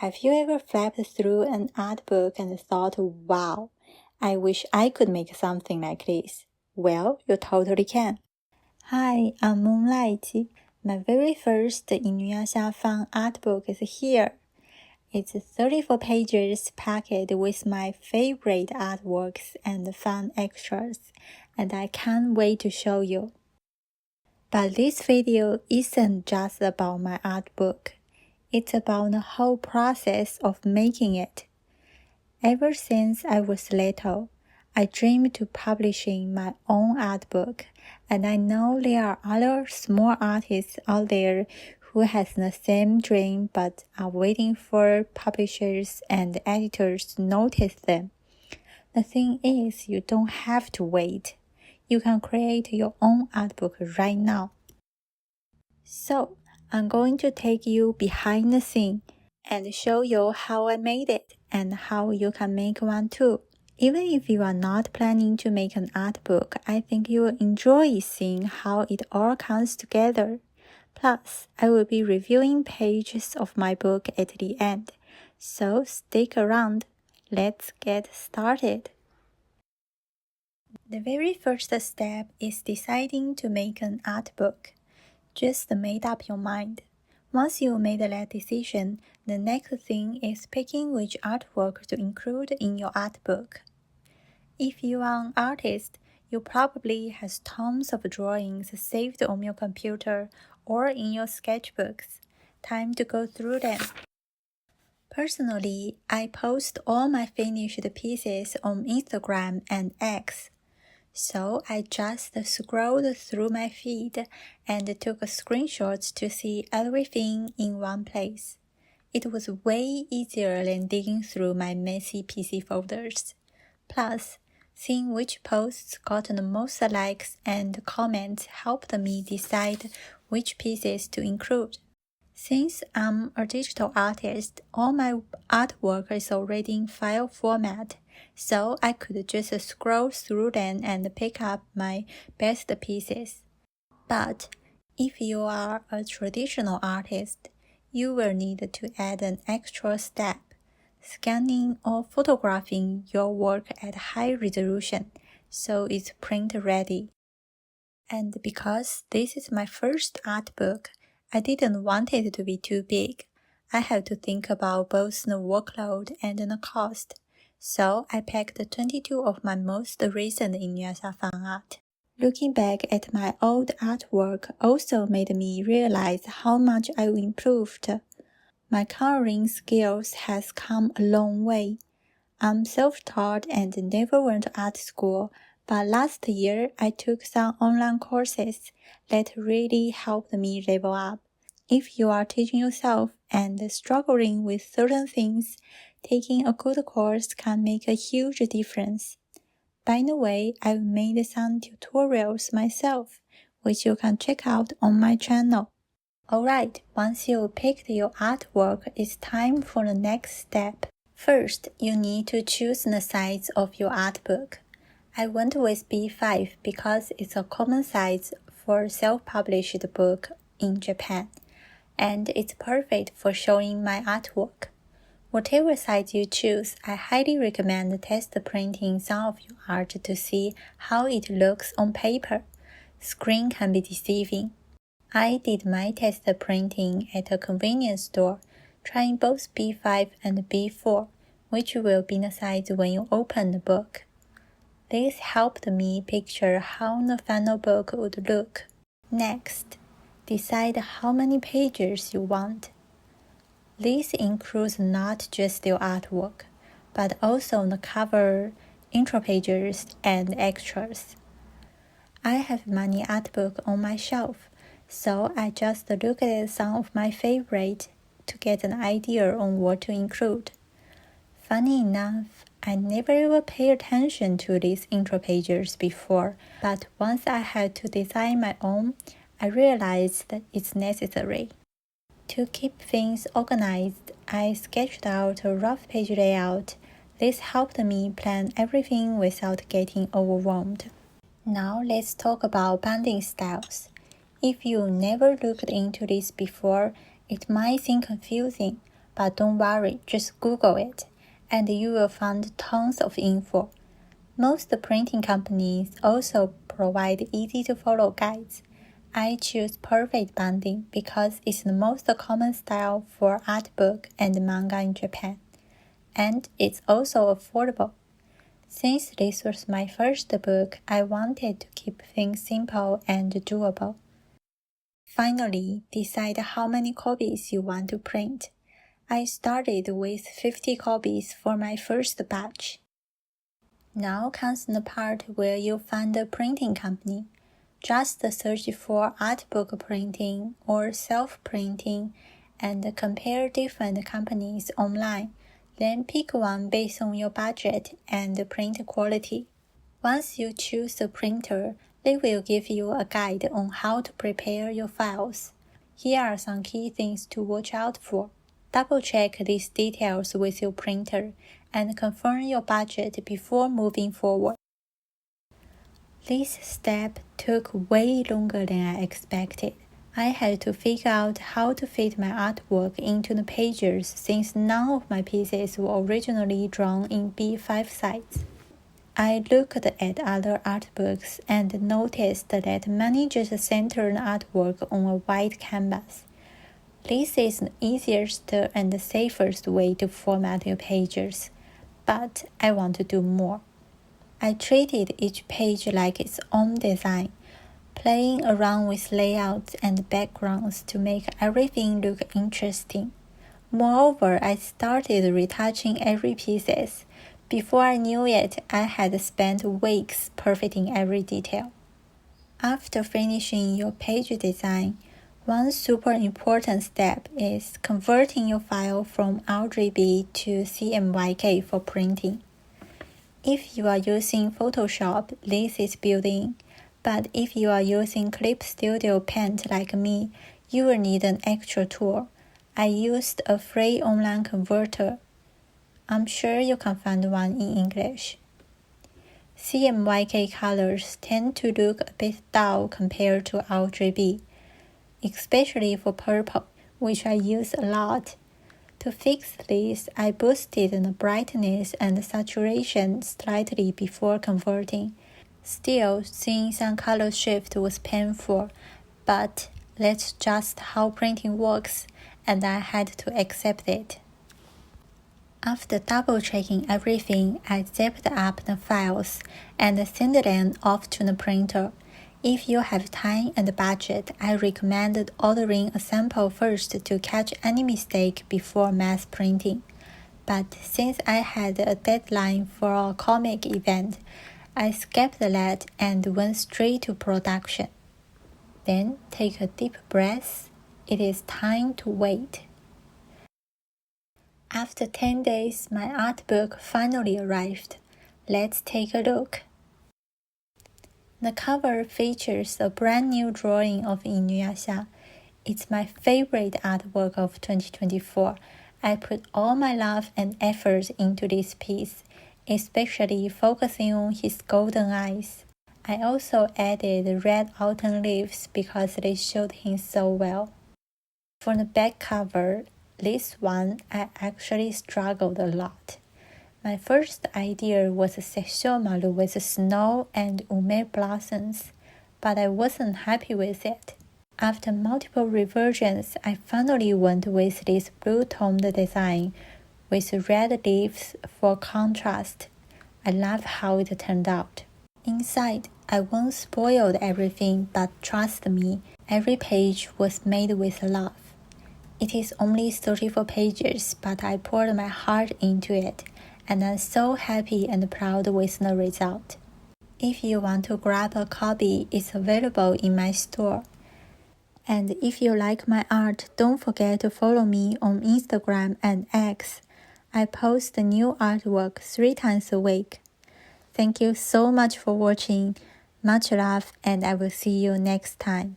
Have you ever flipped through an art book and thought, wow, I wish I could make something like this? Well, you totally can. Hi, I'm Moonlight. My very first Inuyasha Fanart Artbook is here. It's 34 pages packed with my favorite artworks and fun extras, and I can't wait to show you. But this video isn't just about my art book. It's about the whole process of making it. Ever since I was little, I dreamed to publishing my own art book, and I know there are other small artists out there who has the same dream but are waiting for publishers and editors to notice them. The thing is, you don't have to wait. You can create your own art book right now. So, I'm going to take you behind the scene and show you how I made it and how you can make one too. Even if you are not planning to make an art book, I think you will enjoy seeing how it all comes together. Plus, I will be reviewing pages of my book at the end, so stick around. Let's get started. The very first step is deciding to make an art book. Just make up your mind. Once you made that decision, the next thing is picking which artwork to include in your art book. If you are an artist, you probably have tons of drawings saved on your computer or in your sketchbooks. Time to go through them. Personally, I post all my finished pieces on Instagram and X. So I just scrolled through my feed and took screenshots to see everything in one place. It was way easier than digging through my messy PC folders. Plus, seeing which posts got the most likes and comments helped me decide which pieces to include. Since I'm a digital artist, all my artwork is already in file format, so I could just scroll through them and pick up my best pieces. But if you are a traditional artist, you will need to add an extra step, scanning or photographing your work at high resolution, so it's print ready. And because this is my first art book, I didn't want it to be too big. I had to think about both the workload and the cost, so I packed 22 of my most recent Inuyasha Fanart. Looking back at my old artwork also made me realize how much I improved. My coloring skills has come a long way. I'm self-taught and never went to art school, but last year I took some online courses that really helped me level up. If you are teaching yourself and struggling with certain things, taking a good course can make a huge difference. By the way, I've made some tutorials myself, which you can check out on my channel. Alright, once you picked your artwork, it's time for the next step. First, you need to choose the size of your art book. I went with B5 because it's a common size for self-published book in Japan, and it's perfect for showing my artwork. Whatever size you choose, I highly recommend test printing some of your art to see how it looks on paper. Screen can be deceiving. I did my test printing at a convenience store, trying both B5 and B4, which will be the size when you open the book. This helped me picture how the final book would look. Next, decide how many pages you want. This includes not just your artwork, but also the cover, intro pages, and extras. I have many artbooks on my shelf, so I just looked at some of my favorite to get an idea on what to include. Funny enough, I never ever paid attention to these intro pages before, but once I had to design my own, I realized that it's necessary. To keep things organized, I sketched out a rough page layout. This helped me plan everything without getting overwhelmed. Now let's talk about binding styles. If you never looked into this before, it might seem confusing, but don't worry, just Google it, and you will find tons of info. Most printing companies also provide easy-to-follow guides. I choose perfect binding because it's the most common style for art book and manga in Japan, and it's also affordable. Since this was my first book, I wanted to keep things simple and doable. Finally, decide how many copies you want to print. I started with 50 copies for my first batch. Now comes the part where you'll find a printing company. Just search for artbook printing or self-printing and compare different companies online. Then pick one based on your budget and print quality. Once you choose a printer, they will give you a guide on how to prepare your files. Here are some key things to watch out for. Double-check these details with your printer and confirm your budget before moving forward. This step took way longer than I expected. I had to figure out how to fit my artwork into the pages since none of my pieces were originally drawn in B5 size. I looked at other art books and noticed that many just center the artwork on a white canvas. This is the easiest and safest way to format your pages, but I want to do more. I treated each page like its own design, playing around with layouts and backgrounds to make everything look interesting. Moreover, I started retouching every piece. Before I knew it, I had spent weeks perfecting every detail. After finishing your page design, one super important step is converting your file from RGB to CMYK for printing. If you are using Photoshop, this is built-in, but if you are using Clip Studio Paint like me, you will need an extra tool. I used a free online converter. I'm sure you can find one in English. CMYK colors tend to look a bit dull compared to RGB, especially for purple, which I use a lot. To fix this, I boosted the brightness and saturation slightly before converting. Still, seeing some color shift was painful, but that's just how printing works, and I had to accept it. After double-checking everything, I zipped up the files and sent them off to the printer. If you have time and budget, I recommend ordering a sample first to catch any mistake before mass printing. But since I had a deadline for a comic event, I skipped that and went straight to production. Then take a deep breath. It is time to wait. After 10 days, my art book finally arrived. Let's take a look. The cover features a brand new drawing of Inuyasha. It's my favorite artwork of 2024. I put all my love and effort into this piece, especially focusing on his golden eyes. I also added red autumn leaves because they showed him so well. For the back cover, this one I actually struggled a lot. My first idea was a Sesshomaru with snow and ume blossoms, but I wasn't happy with it. After multiple reversions, I finally went with this blue-toned design with red leaves for contrast. I love how it turned out. Inside, I won't spoil everything, but trust me, every page was made with love. It is only 34 pages, but I poured my heart into it, and I'm so happy and proud with the result. If you want to grab a copy, it's available in my store. And if you like my art, don't forget to follow me on Instagram and X. I post new artwork 3 times a week. Thank you so much for watching. Much love, and I will see you next time.